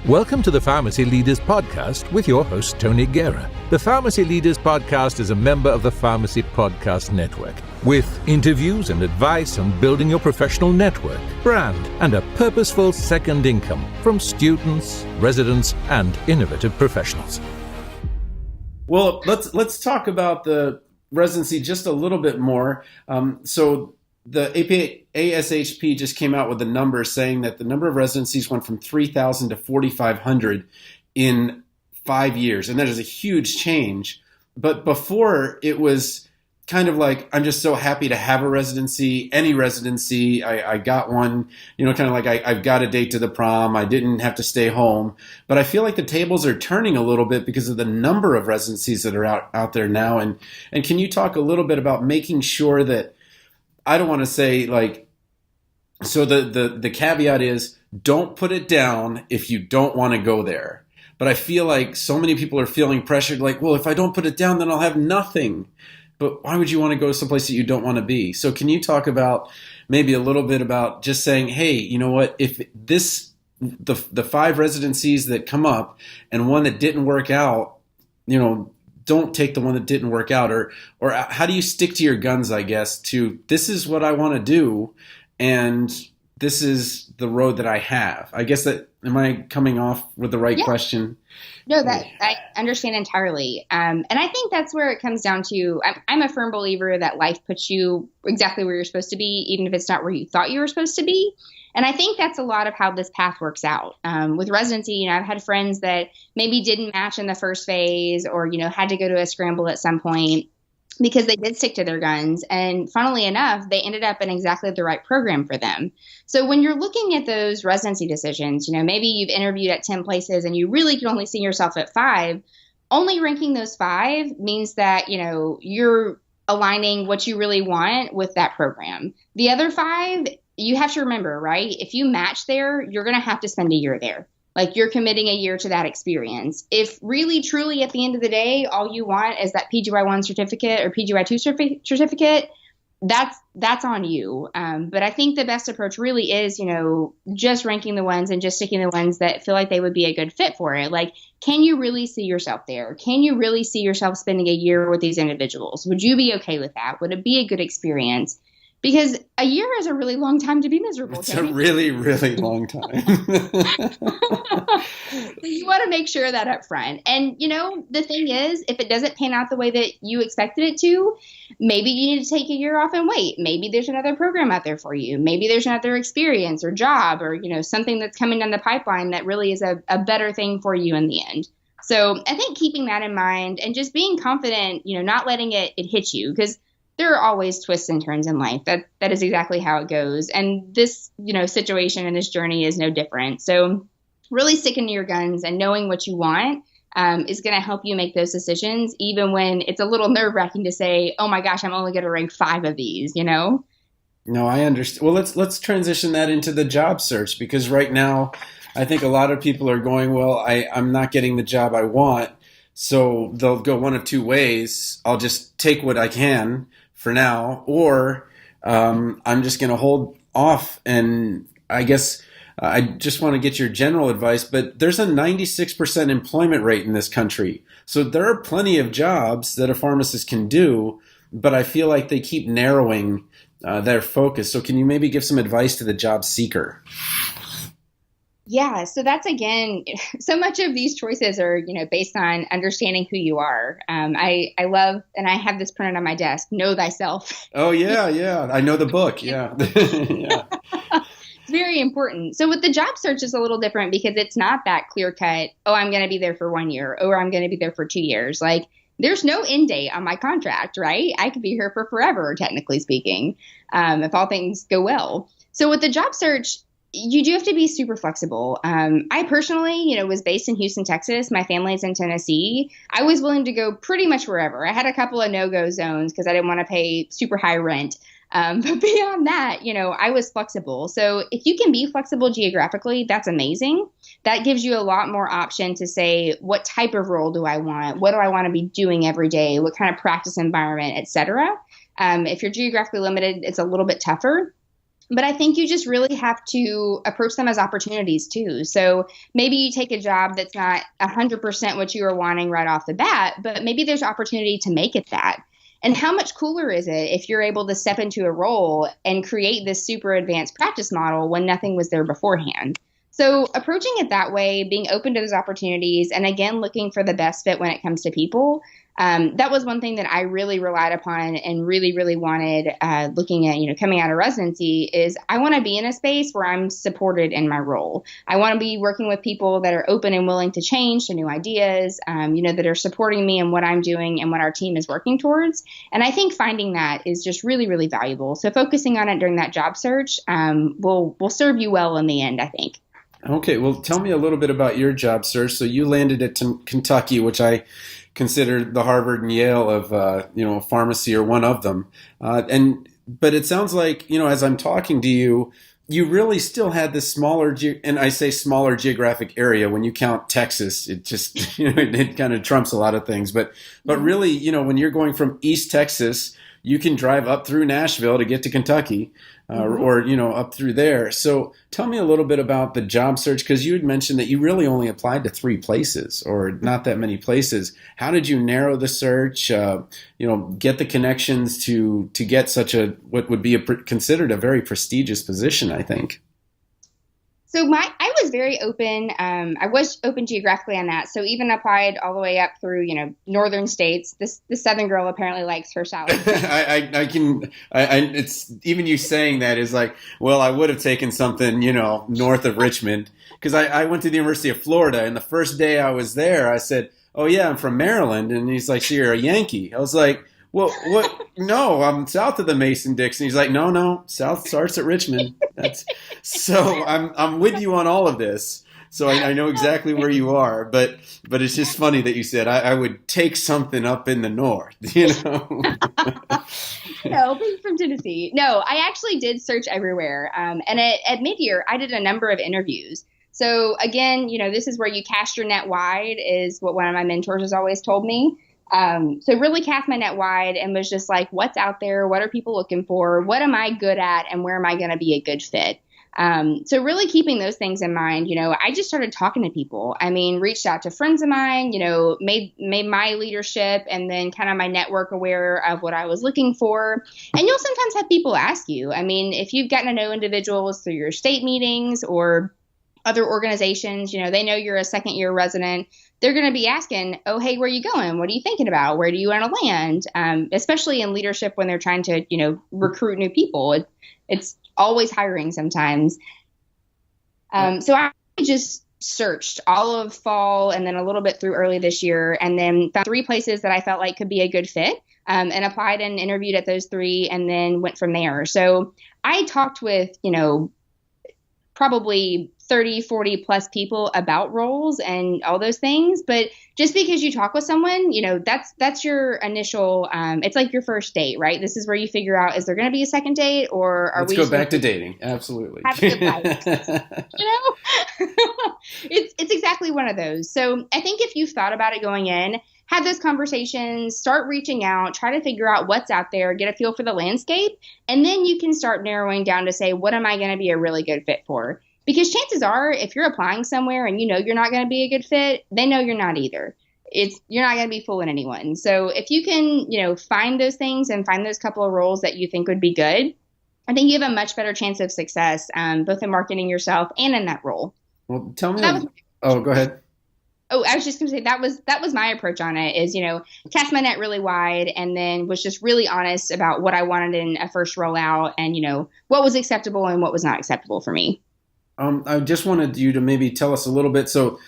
Welcome to the Pharmacy Leaders Podcast with your host, Tony Guerra. The Pharmacy Leaders Podcast is a member of the Pharmacy Podcast Network, with interviews and advice on building your professional network, brand, and a purposeful second income from students, residents, and innovative professionals. Well, let's talk about the residency just a little bit more. So the ASHP just came out with a number saying that the number of residencies went from 3,000 to 4,500 in 5 years. And that is a huge change. But before, it was kind of like, I'm just so happy to have a residency, any residency. I got one, kind of like I've got a date to the prom. I didn't have to stay home. But I feel like the tables are turning a little bit because of the number of residencies that are out there now. And can you talk a little bit about making sure that, I don't want to say so the caveat is don't put it down if you don't want to go there. But I feel like so many people are feeling pressured, like, well, if I don't put it down, then I'll have nothing. But why would you want to go someplace that you don't want to be? So can you talk about maybe a little bit about just saying, hey, you know what, if the 5 residencies that come up and one that didn't work out, don't take the one that didn't work out, or how do you stick to your guns, I guess, to this is what I want to do and this is the road that I have. I guess that, am I coming off with the right question? No, that I understand entirely. And I think that's where it comes down to, I'm a firm believer that life puts you exactly where you're supposed to be, even if it's not where you thought you were supposed to be. And I think that's a lot of how this path works out. With residency, I've had friends that maybe didn't match in the first phase or, had to go to a scramble at some point because they did stick to their guns. And funnily enough, they ended up in exactly the right program for them. So when you're looking at those residency decisions, maybe you've interviewed at 10 places and you really can only see yourself at 5. Only ranking those 5 means that, you're aligning what you really want with that program. The other 5, you have to remember, right? If you match there, you're going to have to spend a year there. Like you're committing a year to that experience. If really, truly at the end of the day, all you want is that PGY1 certificate or PGY2 certificate, that's on you. But I think the best approach really is, just ranking the ones and just sticking the ones that feel like they would be a good fit for it. Like, can you really see yourself there? Can you really see yourself spending a year with these individuals? Would you be okay with that? Would it be a good experience? Because a year is a really long time to be miserable. It's a really, really long time. You want to make sure that up front. And, the thing is, if it doesn't pan out the way that you expected it to, maybe you need to take a year off and wait. Maybe there's another program out there for you. Maybe there's another experience or job or, something that's coming down the pipeline that really is a better thing for you in the end. So I think keeping that in mind and just being confident, not letting it hit you, because there are always twists and turns in life. That is exactly how it goes. And this, situation and this journey is no different. So really sticking to your guns and knowing what you want is going to help you make those decisions, even when it's a little nerve-wracking to say, oh my gosh, I'm only going to rank 5 of these, No, I understand. Well, let's transition that into the job search, because right now I think a lot of people are going, well, I'm not getting the job I want. So they'll go one of 2 ways. I'll just take what I can for now, or I'm just going to hold off. And I guess I just want to get your general advice, but there's a 96% employment rate in this country. So there are plenty of jobs that a pharmacist can do, but I feel like they keep narrowing their focus. So can you maybe give some advice to the job seeker? Yeah. So that's, again, so much of these choices are, based on understanding who you are. I love, and I have this printed on my desk, know thyself. Oh, yeah. Yeah. I know the book. Yeah. Yeah. It's very important. So with the job search, it's a little different because it's not that clear cut. Oh, I'm going to be there for 1 year, or I'm going to be there for 2 years. Like there's no end date on my contract, right? I could be here for forever, technically speaking, if all things go well. So with the job search, you do have to be super flexible. I personally, was based in Houston, Texas. My family's in Tennessee. I was willing to go pretty much wherever. I had a couple of no-go zones because I didn't want to pay super high rent. But beyond that, I was flexible. So if you can be flexible geographically, that's amazing. That gives you a lot more option to say, what type of role do I want? What do I want to be doing every day? What kind of practice environment, et cetera? If you're geographically limited, it's a little bit tougher. But I think you just really have to approach them as opportunities too. So maybe you take a job that's not 100% what you were wanting right off the bat, but maybe there's opportunity to make it that. And how much cooler is it if you're able to step into a role and create this super advanced practice model when nothing was there beforehand? So approaching it that way, being open to those opportunities, and again, looking for the best fit when it comes to people, that was one thing that I really relied upon and really, really wanted looking at, coming out of residency is I want to be in a space where I'm supported in my role. I want to be working with people that are open and willing to change to new ideas, that are supporting me in what I'm doing and what our team is working towards. And I think finding that is just really, really valuable. So focusing on it during that job search will serve you well in the end, I think. Okay, well, tell me a little bit about your job search. So you landed at Kentucky, which I consider the Harvard and Yale of pharmacy, or one of them. But it sounds like, as I'm talking to you, you really still had this smaller, and I say smaller geographic area. When you count Texas, it just it kind of trumps a lot of things. But really, when you're going from East Texas, you can drive up through Nashville to get to Kentucky. Or up through there. So tell me a little bit about the job search, because you had mentioned that you really only applied to 3 places, or not that many places. How did you narrow the search? Get the connections to get such what would be considered a very prestigious position, I think. So I was very open. I was open geographically on that. So even applied all the way up through, northern states. The Southern girl apparently likes her salad. It's even you saying that is like, well, I would have taken something, north of Richmond, because I went to the University of Florida, and the first day I was there, I said, oh yeah, I'm from Maryland. And he's like, so you're a Yankee. I was like, well, what? No, I'm south of the Mason-Dixon. He's like, no, south starts at Richmond. So I'm with you on all of this. So I know exactly where you are, but it's just funny that you said I would take something up in the north, No, being from Tennessee. No, I actually did search everywhere. And at mid-year, I did a number of interviews. So again, this is where you cast your net wide, is what one of my mentors has always told me. So really cast my net wide and was just like, what's out there? What are people looking for? What am I good at? And where am I going to be a good fit? So really keeping those things in mind, I just started talking to people. Reached out to friends of mine, made my leadership and then kind of my network aware of what I was looking for. And you'll sometimes have people ask you, if you've gotten to know individuals through your state meetings or other organizations, they know you're a second year resident. They're going to be asking, oh, hey, where are you going? What are you thinking about? Where do you want to land? Especially in leadership when they're trying to, recruit new people. It's always hiring sometimes. So I just searched all of fall and then a little bit through early this year, and then found 3 places that I felt like could be a good fit, and applied and interviewed at those 3 and then went from there. So I talked with, probably 30, 40 plus people about roles and all those things. But just because you talk with someone, that's your initial, it's like your first date, right? This is where you figure out, is there going to be a second date, or are we Let's go back to dating. Absolutely. Have a good life. It's exactly one of those. So I think if you've thought about it going in, have those conversations, start reaching out, try to figure out what's out there, get a feel for the landscape, and then you can start narrowing down to say, what am I going to be a really good fit for? Because chances are, if you're applying somewhere and you're not going to be a good fit, they know you're not either. You're not going to be fooling anyone. So if you can, find those things and find those couple of roles that you think would be good, I think you have a much better chance of success, both in marketing yourself and in that role. Well, tell me. Go ahead. Oh, I was just going to say that was my approach on it, is, cast my net really wide, and then was just really honest about what I wanted in a first rollout, and, what was acceptable and what was not acceptable for me. I just wanted you to maybe tell us a little bit. So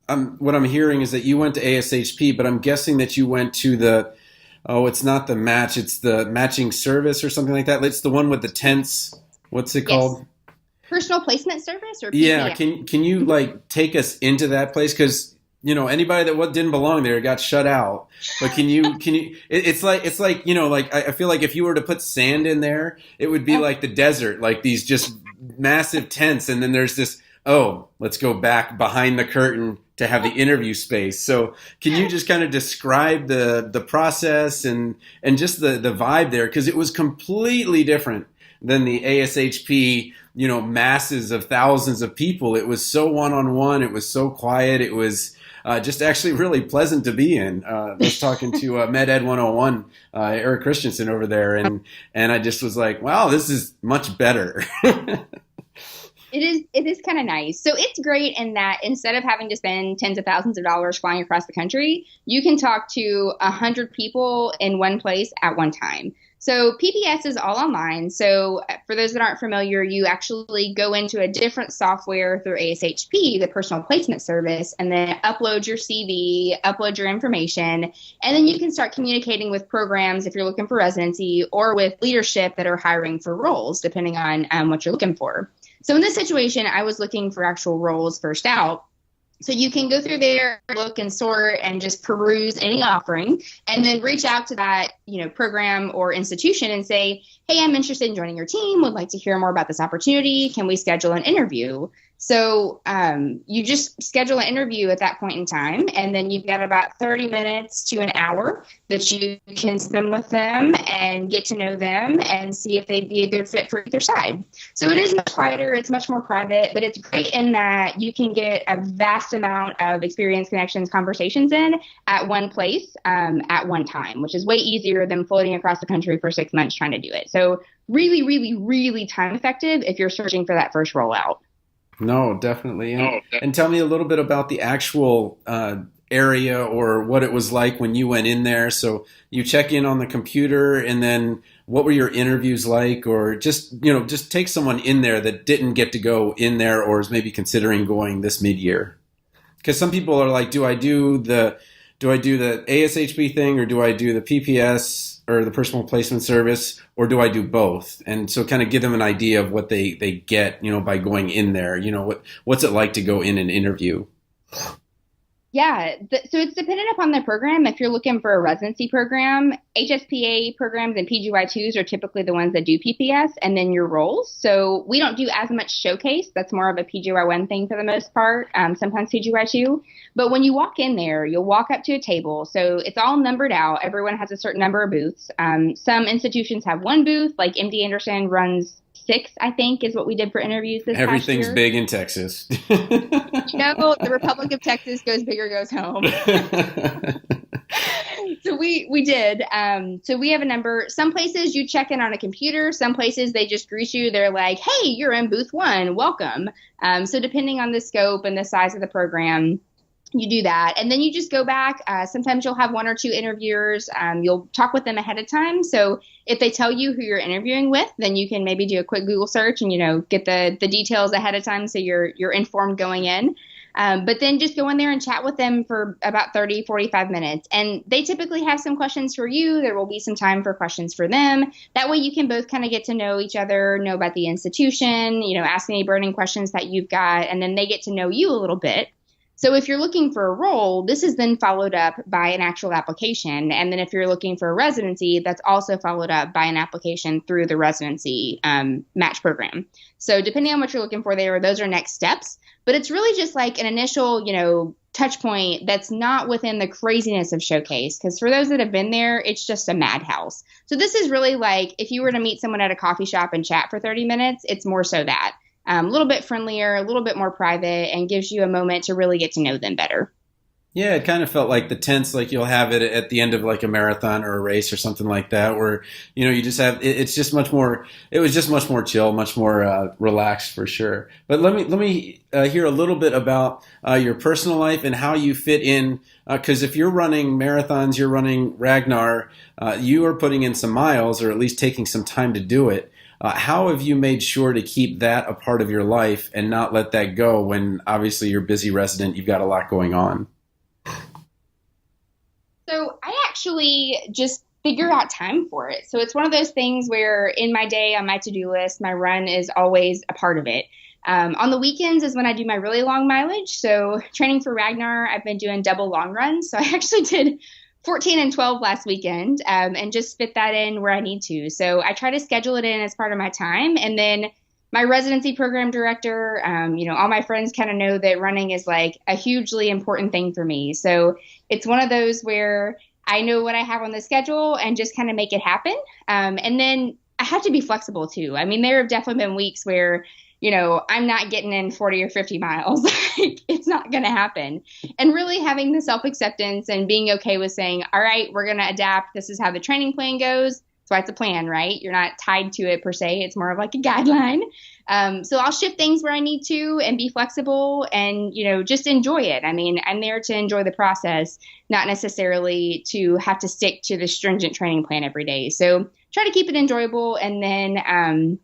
what I'm hearing is that you went to ASHP, but I'm guessing that you went to it's not the match, it's the matching service or something like that. It's the one with the tents. What's it called? Personal placement service, or PPS? Yeah. Can you take us into that place? Because anybody that didn't belong there got shut out. But can you? It's like I feel like if you were to put sand in there, it would be like the desert, like these just massive tents, and then there's this. Oh, let's go back behind the curtain to have the interview space. So can you just kind of describe the process and just the vibe there? Because it was completely different than the ASHP, masses of thousands of people. It was so one-on-one. It was so quiet. It was just actually really pleasant to be in. I was talking to MedEd 101, Eric Christensen over there, and I just was like, wow, this is much better. It is kind of nice. So it's great in that instead of having to spend tens of thousands of dollars flying across the country, you can talk to 100 people in one place at one time. So PPS is all online. So for those that aren't familiar, you actually go into a different software through ASHP, the personal placement service, and then upload your CV, upload your information, and then you can start communicating with programs if you're looking for residency or with leadership that are hiring for roles, depending on what you're looking for. So in this situation, I was looking for actual roles first out. So you can go through there, look and sort and just peruse any offering and then reach out to that, program or institution and say, hey, I'm interested in joining your team, would like to hear more about this opportunity. Can we schedule an interview? So you just schedule an interview at that point in time, and then you've got about 30 minutes to an hour that you can spend with them and get to know them and see if they'd be a good fit for either side. So it is much quieter, it's much more private, but it's great in that you can get a vast amount of experience, connections, conversations in at one place at one time, which is way easier than floating across the country for 6 months trying to do it. So really, really, really time effective if you're searching for that first rollout. No, definitely. And tell me a little bit about the actual area or what it was like when you went in there. So you check in on the computer, and then what were your interviews like? Or just take someone in there that didn't get to go in there or is maybe considering going this mid-year. Because some people are like, do I do the ASHP thing, or do I do the PPS or the personal placement service, or do I do both? And so kind of give them an idea of what they get, by going in there. What's it like to go in and interview? Yeah, so it's dependent upon the program. If you're looking for a residency program, HSPA programs and PGY2s are typically the ones that do PPS and then your roles. So we don't do as much showcase. That's more of a PGY1 thing for the most part, sometimes PGY2. But when you walk in there, you'll walk up to a table. So it's all numbered out. Everyone has a certain number of booths. Some institutions have one booth, like MD Anderson runs 6, I think, is what we did for interviews this past year. Everything's big in Texas. The Republic of Texas goes big or goes home. So we did. So we have a number. Some places you check in on a computer. Some places they just greet you. They're like, hey, you're in booth 1. Welcome. So depending on the scope and the size of the program, you do that. And then you just go back. Sometimes you'll have 1 or 2 interviewers. You'll talk with them ahead of time. So if they tell you who you're interviewing with, then you can maybe do a quick Google search and, get the details ahead of time so you're informed going in. But then just go in there and chat with them for about 30, 45 minutes. And they typically have some questions for you. There will be some time for questions for them. That way you can both kind of get to know each other, know about the institution, ask any burning questions that you've got, and then they get to know you a little bit. So if you're looking for a role, this is then followed up by an actual application. And then if you're looking for a residency, that's also followed up by an application through the residency match program. So depending on what you're looking for there, those are next steps. But it's really just like an initial, touch point that's not within the craziness of Showcase. Because for those that have been there, it's just a madhouse. So this is really like if you were to meet someone at a coffee shop and chat for 30 minutes, it's more so that. A little bit friendlier, a little bit more private, and gives you a moment to really get to know them better. Yeah, it kind of felt like the tents, like you'll have it at the end of like a marathon or a race or something like that, where, you just have, it's just much more, it was just much more chill, much more relaxed for sure. But let me hear a little bit about your personal life and how you fit in, because if you're running marathons, you're running Ragnar, you are putting in some miles, or at least taking some time to do it. How have you made sure to keep that a part of your life and not let that go when obviously you're a busy resident, you've got a lot going on? So I actually just figure out time for it. So it's one of those things where in my day, on my to-do list, my run is always a part of it. On the weekends is when I do my really long mileage. So training for Ragnar, I've been doing double long runs. So I actually did 14 and 12 last weekend and just fit that in where I need to. So I try to schedule it in as part of my time. And then my residency program director, all my friends kind of know that running is like a hugely important thing for me. So it's one of those where I know what I have on the schedule and just kind of make it happen. And then I I have to be flexible too. I mean, there have definitely been weeks where, I'm not getting in 40 or 50 miles. Like, it's not going to happen. And really having the self-acceptance and being okay with saying, all right, we're going to adapt. This is how the training plan goes. That's why it's a plan, right? You're not tied to it per se. It's more of like a guideline. So I'll shift things where I need to and be flexible and, just enjoy it. I mean, I'm there to enjoy the process, not necessarily to have to stick to the stringent training plan every day. So try to keep it enjoyable and then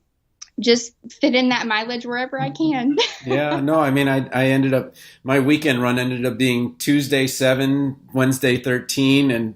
just fit in that mileage wherever I can. Yeah, no, I mean, I ended up, my weekend run ended up being Tuesday 7, Wednesday 13, and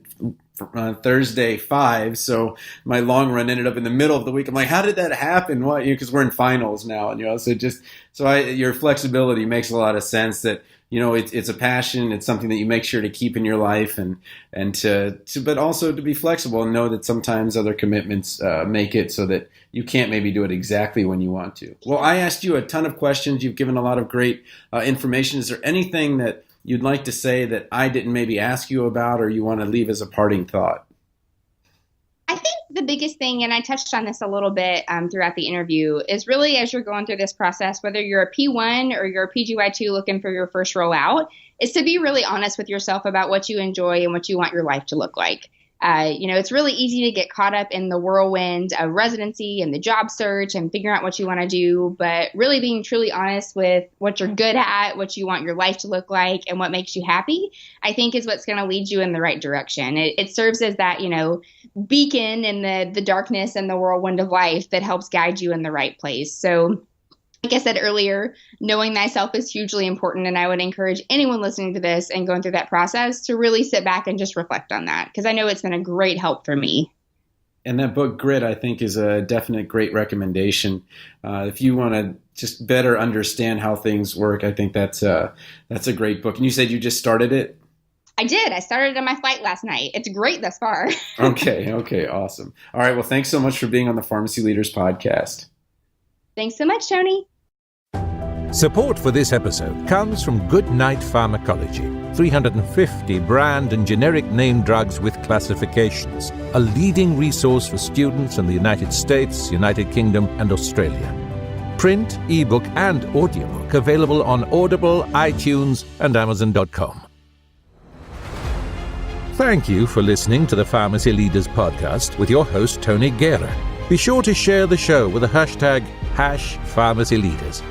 Thursday 5. So my long run ended up in the middle of the week. I'm like, how did that happen? What? Because we're in finals now, and your flexibility makes a lot of sense. That it's a passion. It's something that you make sure to keep in your life, but also to be flexible and know that sometimes other commitments make it so that you can't maybe do it exactly when you want to. Well, I asked you a ton of questions. You've given a lot of great information. Is there anything that you'd like to say that I didn't maybe ask you about, or you want to leave as a parting thought? I think the biggest thing, and I touched on this a little bit throughout the interview, is really as you're going through this process, whether you're a P1 or you're a Pt.2 looking for your first role out, is to be really honest with yourself about what you enjoy and what you want your life to look like. It's really easy to get caught up in the whirlwind of residency and the job search and figuring out what you want to do, but really being truly honest with what you're good at, what you want your life to look like, and what makes you happy, I think is what's going to lead you in the right direction. It serves as that, beacon in the darkness and the whirlwind of life that helps guide you in the right place. So, like I said earlier, knowing thyself is hugely important, and I would encourage anyone listening to this and going through that process to really sit back and just reflect on that, because I know it's been a great help for me. And that book, Grit, I think is a definite great recommendation. If you want to just better understand how things work, I think that's a great book. And you said you just started it? I did. I started on my flight last night. It's great thus far. Okay, awesome. All right, well, thanks so much for being on the Pharmacy Leaders Podcast. Thanks so much, Tony. Support for this episode comes from Goodnight Pharmacology, 350 brand and generic name drugs with classifications, a leading resource for students in the United States, United Kingdom, and Australia. Print, ebook, and audiobook available on Audible, iTunes, and Amazon.com. Thank you for listening to the Pharmacy Leaders Podcast with your host, Tony Guerra. Be sure to share the show with the hashtag #PharmacyLeaders.